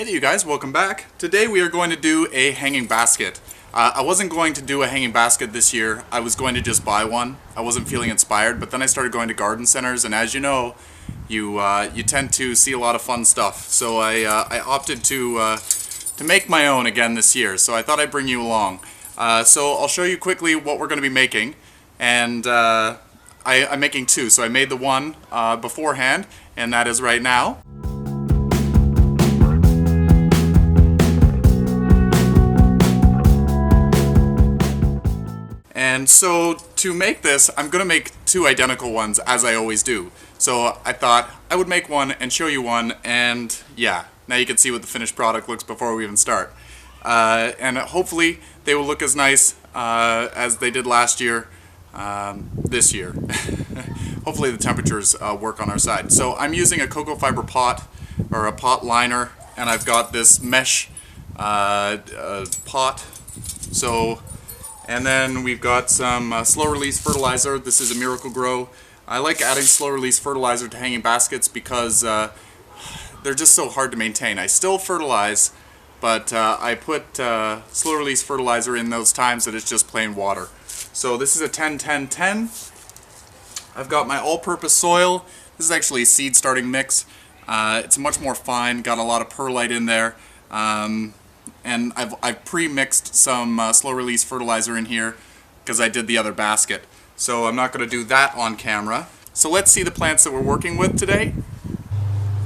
Hey there you guys, welcome back. Today we are going to do a hanging basket. I wasn't going to do a hanging basket this year. I was going to just buy one. I wasn't feeling inspired, but then I started going to garden centers, and as you know, you tend to see a lot of fun stuff. So I opted to make my own again this year. So I thought I'd bring you along. So I'll show you quickly what we're going to be making, and I'm making two. So I made the one beforehand, and that is right now. And so to make this, I'm going to make two identical ones, as I always do. So I thought I would make one and show you one, and yeah, now you can see what the finished product looks before we even start. And hopefully they will look as nice as they did last year, this year. Hopefully the temperatures work on our side. So I'm using a cocoa fiber pot, or a pot liner, and I've got this mesh pot. And then we've got some slow release fertilizer. This is a Miracle Grow. I like adding slow release fertilizer to hanging baskets because they're just so hard to maintain. I still fertilize, but I put slow release fertilizer in those times that it's just plain water. So this is a 10-10-10. I've got my all-purpose soil. This is actually a seed starting mix. It's much more fine, got a lot of perlite in there. And I've pre-mixed some slow-release fertilizer in here because I did the other basket. So I'm not going to do that on camera. So let's see the plants that we're working with today.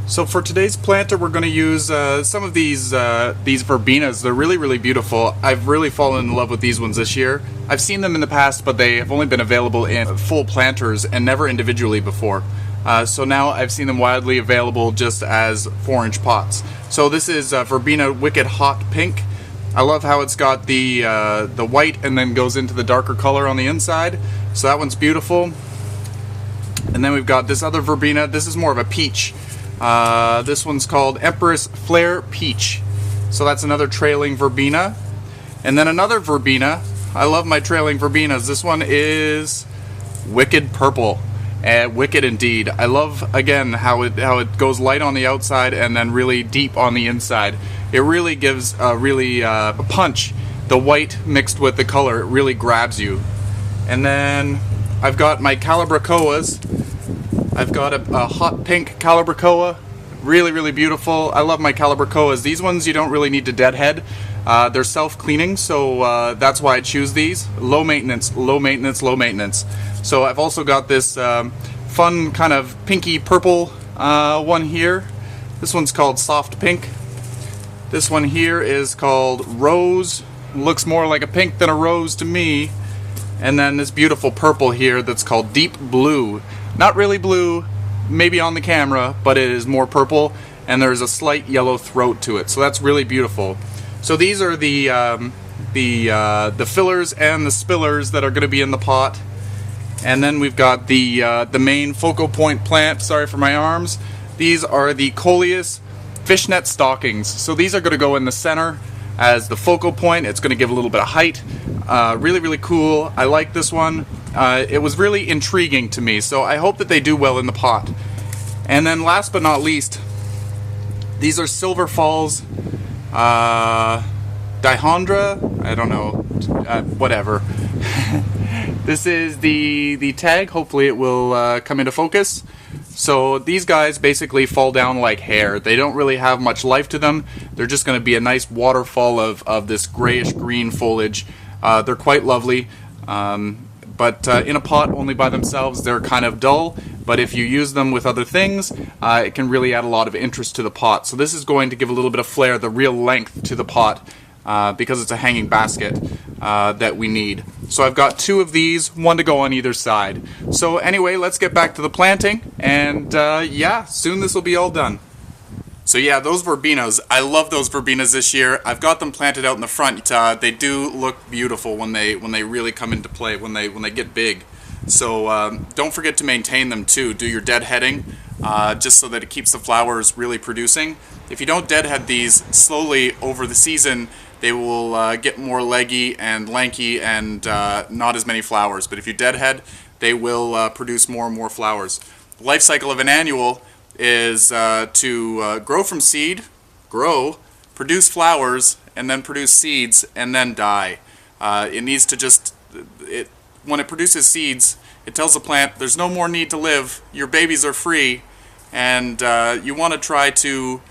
So for today's planter, we're going to use some of these verbenas. They're really, really beautiful. I've really fallen in love with these ones this year. I've seen them in the past, but they have only been available in full planters and never individually before. So now I've seen them widely available just as 4-inch pots. So this is Verbena Wicked Hot Pink. I love how it's got the white and then goes into the darker color on the inside. So that one's beautiful. And then we've got this other verbena. This is more of a peach. This one's called Empress Flare Peach. So that's another trailing verbena. And then another verbena. I love my trailing verbenas. This one is Wicked Purple. Wicked indeed. I love, again, how it goes light on the outside and then really deep on the inside. It really gives a punch. The white mixed with the color, it really grabs you. And then I've got my Calabricoas. I've got a hot pink Calabricoa. Really, really beautiful. I love my Calabricoas. These ones you don't really need to deadhead. They're self-cleaning, so that's why I choose these. Low maintenance, low maintenance, low maintenance. So I've also got this fun kind of pinky purple one here. This one's called Soft Pink. This one here is called Rose. Looks more like a pink than a rose to me. And then this beautiful purple here that's called Deep Blue. Not really blue, maybe on the camera, but it is more purple, and there's a slight yellow throat to it. So that's really beautiful. So these are the fillers and the spillers that are going to be in the pot. And then we've got the main focal point plant. Sorry for my arms. These are the Coleus fishnet stockings. So these are going to go in the center as the focal point. It's going to give a little bit of height. Really, really cool. I like this one. It was really intriguing to me. So I hope that they do well in the pot. And then last but not least, these are Silver Falls Dihondra. I don't know. Whatever. This is the tag. Hopefully it will come into focus. So these guys basically fall down like hair. They don't really have much life to them. They're just going to be a nice waterfall of this grayish green foliage. They're quite lovely. But in a pot only by themselves, they're kind of dull. But if you use them with other things, it can really add a lot of interest to the pot. So this is going to give a little bit of flair, the real length to the pot, because it's a hanging basket that we need. So I've got two of these, one to go on either side. So anyway, let's get back to the planting, and yeah, soon this will be all done. So yeah, those verbenas, I love those verbenas this year. I've got them planted out in the front. They do look beautiful when they really come into play, when they get big. So don't forget to maintain them too. Do your deadheading, just so that it keeps the flowers really producing. If you don't deadhead these, slowly over the season, they will get more leggy and lanky and not as many flowers. But if you deadhead, they will produce more and more flowers. The life cycle of an annual is to grow from seed, grow, produce flowers and then produce seeds and then die. It needs to just, when it produces seeds, it tells the plant there's no more need to live, your babies are free, and you want to try to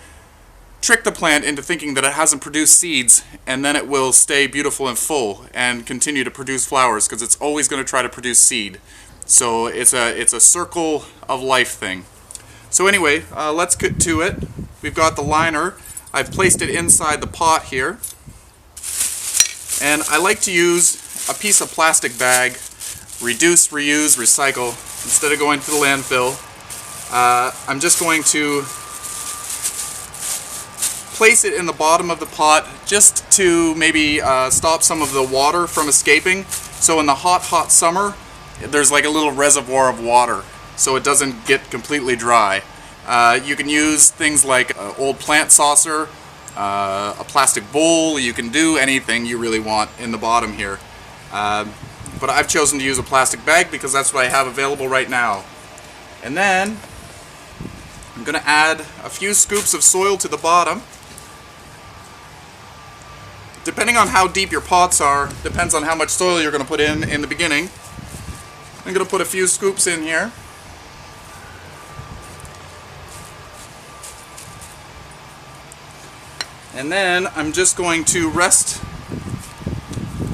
trick the plant into thinking that it hasn't produced seeds, and then it will stay beautiful and full and continue to produce flowers because it's always going to try to produce seed. So it's a circle of life thing. So anyway, let's get to it. We've got the liner. I've placed it inside the pot here. And I like to use a piece of plastic bag, reduce, reuse, recycle, instead of going to the landfill. I'm just going to place it in the bottom of the pot just to maybe stop some of the water from escaping. So in the hot summer, there's like a little reservoir of water, so it doesn't get completely dry. You can use things like an old plant saucer, a plastic bowl. You can do anything you really want in the bottom here. But I've chosen to use a plastic bag because that's what I have available right now. And then I'm going to add a few scoops of soil to the bottom. Depending on how deep your pots are, depends on how much soil you're going to put in the beginning. I'm going to put a few scoops in here. And then I'm just going to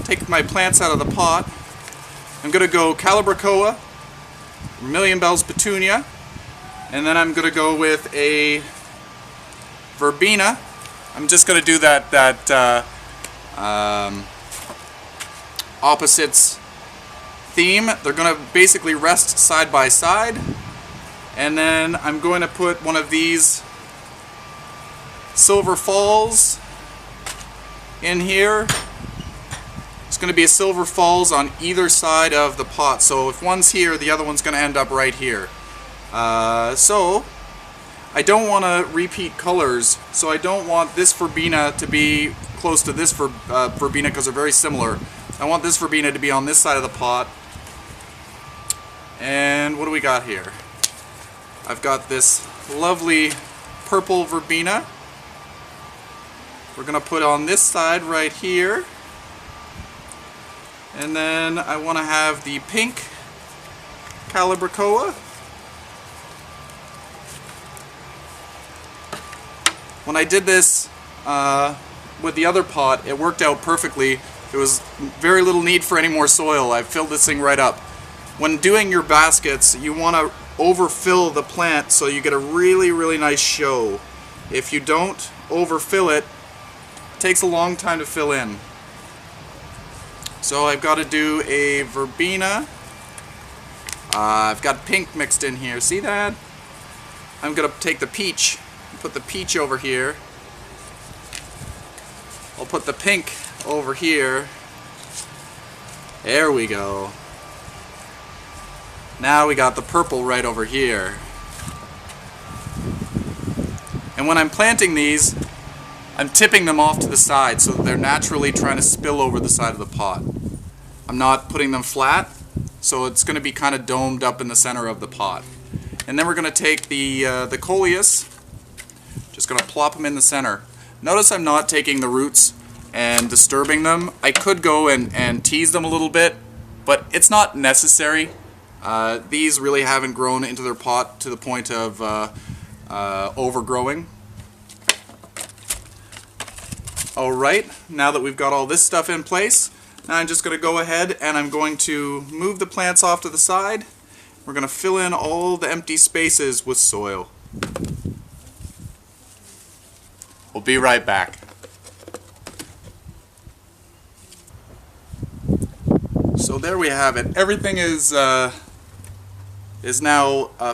take my plants out of the pot. I'm going to go Calibrachoa, Million Bells Petunia, and then I'm going to go with a Verbena. I'm just going to do that opposites theme. They're going to basically rest side by side, and then I'm going to put one of these Silver Falls in here. It's going to be a Silver Falls on either side of the pot, so if one's here, the other one's going to end up right here. So I don't want to repeat colors, so I don't want this Verbena to be close to this Verbena because they're very similar. I want this Verbena to be on this side of the pot. And what do we got here? I've got this lovely purple Verbena. We're going to put on this side right here. And then I want to have the pink Calibrachoa. When I did this with the other pot, it worked out perfectly. There was very little need for any more soil. I filled this thing right up. When doing your baskets, you want to overfill the plant so you get a really, really nice show. If you don't overfill it, it takes a long time to fill in. So I've got to do a Verbena. I've got pink mixed in here. See that? I'm going to take the peach. Put the peach over here. I'll put the pink over here. There we go. Now we got the purple right over here. And when I'm planting these, I'm tipping them off to the side so that they're naturally trying to spill over the side of the pot. I'm not putting them flat, so it's going to be kind of domed up in the center of the pot. And then we're going to take the coleus, just going to plop them in the center. Notice I'm not taking the roots and disturbing them. I could go and tease them a little bit, but it's not necessary. These really haven't grown into their pot to the point of overgrowing. Alright, now that we've got all this stuff in place, now I'm just going to go ahead and I'm going to move the plants off to the side. We're going to fill in all the empty spaces with soil. We'll be right back. So there we have it. Everything is now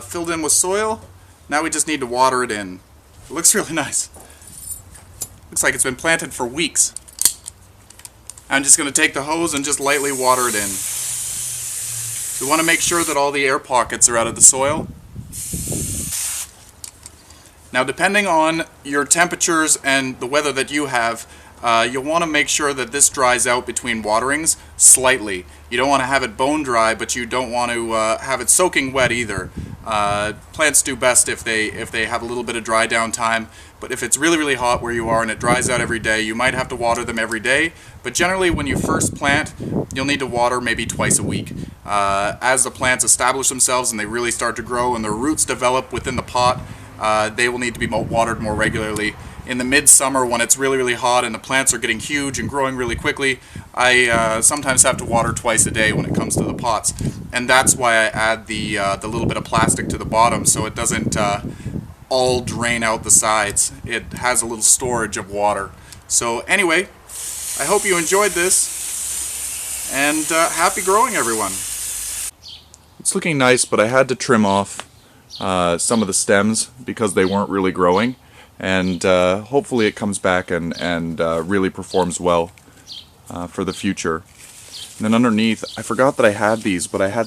filled in with soil. Now we just need to water it in. It looks really nice. Looks like it's been planted for weeks. I'm just going to take the hose and just lightly water it in. We want to make sure that all the air pockets are out of the soil. Now, depending on your temperatures and the weather that you have, you'll want to make sure that this dries out between waterings slightly. You don't want to have it bone dry, but you don't want to have it soaking wet either. Plants do best if they have a little bit of dry down time, but if it's really hot where you are and it dries out every day, you might have to water them every day. But generally when you first plant, you'll need to water maybe twice a week. As the plants establish themselves and they really start to grow and their roots develop within the pot, they will need to be watered more regularly. In the midsummer when it's really hot and the plants are getting huge and growing really quickly, I sometimes have to water twice a day when it comes to the pots. And that's why I add the little bit of plastic to the bottom so it doesn't all drain out the sides. It has a little storage of water. So anyway, I hope you enjoyed this, and happy growing, everyone. It's looking nice, but I had to trim off some of the stems because they weren't really growing, and hopefully it comes back and really performs well for the future. And then underneath, I forgot that I had these, but I had